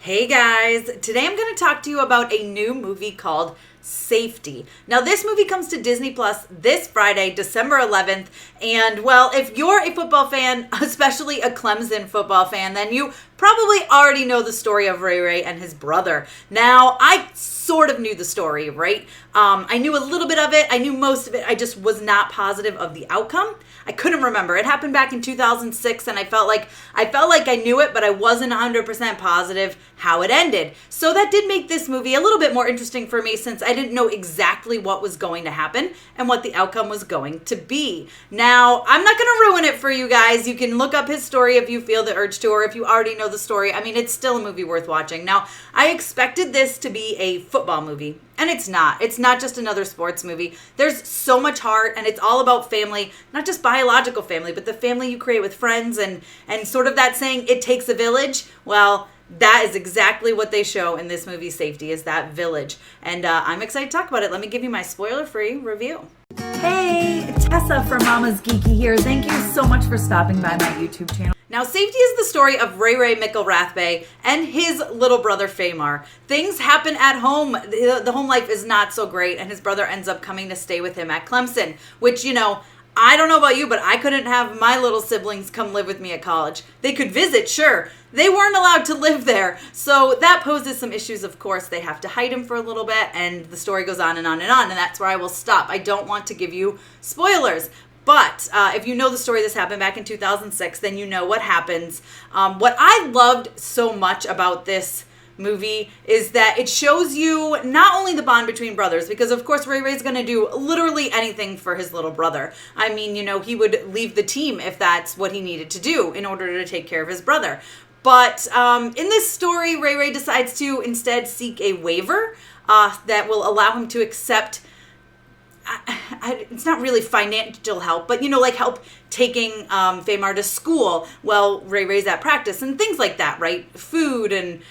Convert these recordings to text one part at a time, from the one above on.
Hey guys, today I'm going to talk to you about a new movie called Safety. Now this movie comes to Disney Plus this Friday, December 11th, and well, if you're a football fan, especially a Clemson football fan, then you probably already know the story of Ray Ray and his brother. Now, I sort of knew the story, right? I knew a little bit of it. I knew most of it. I just was not positive of the outcome. I couldn't remember. It happened back in 2006, and I felt like I knew it, but I wasn't 100% positive how it ended. So that did make this movie a little bit more interesting for me, since I didn't know exactly what was going to happen and what the outcome was going to be. Now, I'm not going to ruin it for you guys. You can look up his story if you feel the urge to, or if you already know the story. I mean, it's still a movie worth watching. Now, I expected this to be a football movie, and it's not. It's not just another sports movie. There's so much heart, and it's all about family, not just biological family, but the family you create with friends, and sort of that saying, it takes a village. Well, that is exactly what they show in this movie, Safety, is that village. And I'm excited to talk about it. Let me give you my spoiler-free review. Hey, Tessa from Mama's Geeky here. Thank you so much for stopping by my YouTube channel. Now, Safety is the story of Ray Ray McElrathbey and his little brother, Famar. Things happen at home. The home life is not so great, and his brother ends up coming to stay with him at Clemson, which, you know, I don't know about you, but I couldn't have my little siblings come live with me at college. They could visit, sure. They weren't allowed to live there. So that poses some issues, of course. They have to hide him for a little bit, and the story goes on and on and on, and that's where I will stop. I don't want to give you spoilers. But if you know the story, this happened back in 2006, then you know what happens. What I loved so much about this movie is that it shows you not only the bond between brothers, because of course Ray Ray's going to do literally anything for his little brother. I mean, you know, he would leave the team if that's what he needed to do in order to take care of his brother. But in this story, Ray Ray decides to instead seek a waiver that will allow him to accept it's not really financial help, but, you know, like help taking Famar to school while Ray Ray's at practice and things like that, right? Food and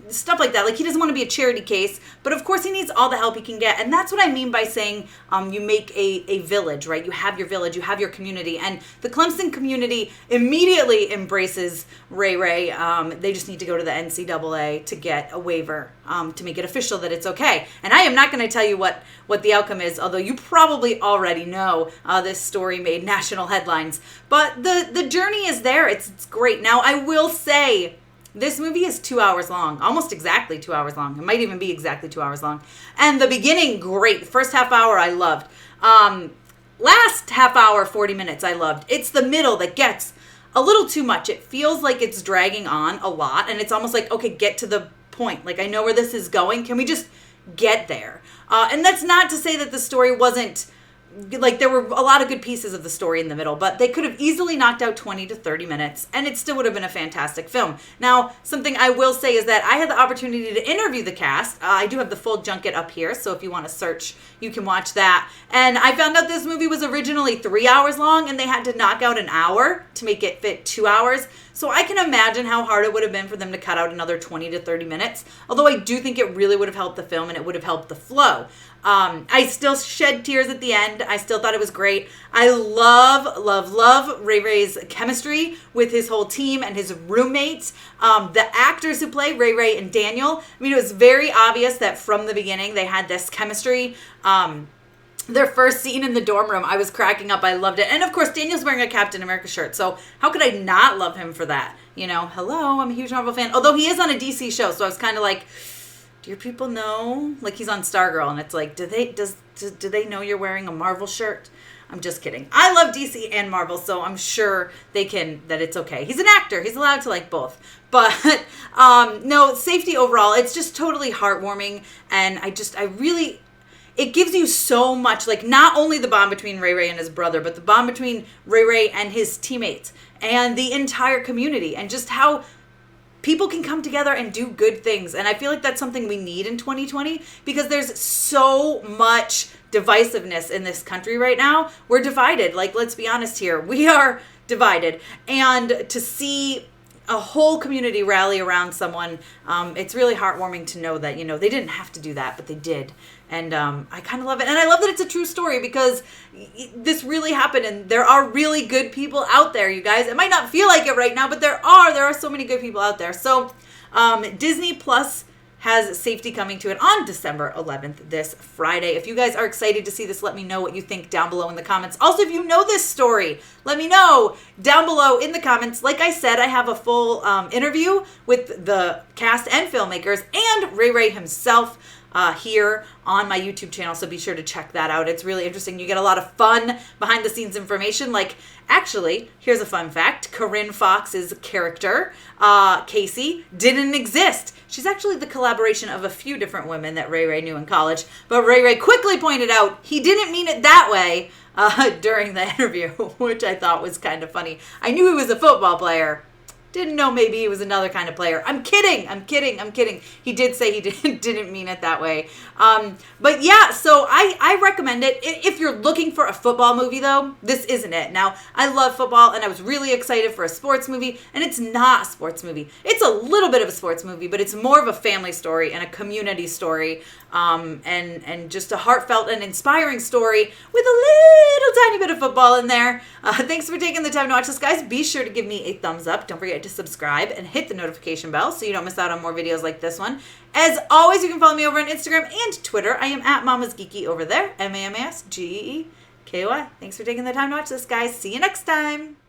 stuff like that. Like, he doesn't want to be a charity case, but of course he needs all the help he can get. And that's what I mean by saying you make a village, right? You have your village, you have your community. And the Clemson community immediately embraces Ray Ray. They just need to go to the NCAA to get a waiver to make it official that it's okay. And I am not going to tell you what the outcome is, although you probably already know this story made national headlines. But the journey is there. It's great. Now, I will say, this movie is 2 hours long, almost exactly 2 hours long. It might even be exactly 2 hours long. And the beginning, great. First half hour, I loved. Last half hour, 40 minutes, I loved. It's the middle that gets a little too much. It feels like it's dragging on a lot, and it's almost like, okay, get to the point. Like, I know where this is going. Can we just get there? And that's not to say that the story wasn't, like, there were a lot of good pieces of the story in the middle, but they could have easily knocked out 20 to 30 minutes, and it still would have been a fantastic film. Now, something I will say is that I had the opportunity to interview the cast. I do have the full junket up here, so if you want to search, you can watch that. And I found out this movie was originally 3 hours long, and they had to knock out an hour to make it fit 2 hours. So I can imagine how hard it would have been for them to cut out another 20 to 30 minutes, although I do think it really would have helped the film, and it would have helped the flow. I still shed tears at the end. I still thought it was great. I love Ray Ray's chemistry with his whole team and his roommates. The actors who play Ray Ray and Daniel, I mean, it was very obvious that from the beginning they had this chemistry. Their first scene in the dorm room, I was cracking up. I loved it. And of course, Daniel's wearing a Captain America shirt, so how could I not love him for that? You know, hello, I'm a huge Marvel fan. Although he is on a DC show, so I was kind of like, do your people know? Like, he's on Stargirl, and it's like, do they know you're wearing a Marvel shirt? I'm just kidding. I love DC and Marvel, so I'm sure that it's okay. He's an actor. He's allowed to like both. But no, Safety overall, it's just totally heartwarming, and it gives you so much, like, not only the bond between Ray Ray and his brother, but the bond between Ray Ray and his teammates and the entire community, and just how people can come together and do good things. And I feel like that's something we need in 2020, because there's so much divisiveness in this country right now. We're divided. Like, let's be honest here. We are divided. And to see a whole community rally around someone, it's really heartwarming to know that, you know, they didn't have to do that, but they did. And I kind of love it. And I love that it's a true story, because this really happened, and there are really good people out there, you guys. It might not feel like it right now, but there are so many good people out there. So Disney Plus has Safety coming to it on December 11th, this Friday. If you guys are excited to see this, let me know what you think down below in the comments. Also, if you know this story, let me know down below in the comments. Like I said, I have a full interview with the cast and filmmakers and Ray Ray himself here on my YouTube channel, so be sure to check that out. It's really interesting. You get a lot of fun behind the scenes information. Like, actually, here's a fun fact. Corinne Fox's character, Casey, didn't exist. She's actually the collaboration of a few different women that Ray Ray knew in college, but Ray Ray quickly pointed out he didn't mean it that way during the interview, which I thought was kind of funny. I knew he was a football player. Didn't know maybe he was another kind of player. I'm kidding. He did say he didn't mean it that way. But yeah, so I recommend it. If you're looking for a football movie, though, this isn't it. Now, I love football, and I was really excited for a sports movie, and it's not a sports movie. It's a little bit of a sports movie, but it's more of a family story and a community story, and just a heartfelt and inspiring story with a little tiny bit of football in there. Thanks for taking the time to watch this, guys. Be sure to give me a thumbs up. Don't forget to subscribe and hit the notification bell so you don't miss out on more videos like this one. As always, you can follow me over on Instagram and Twitter. I am at Mama's Geeky over there. MAMASGEEKY. Thanks for taking the time to watch this, guys. See you next time.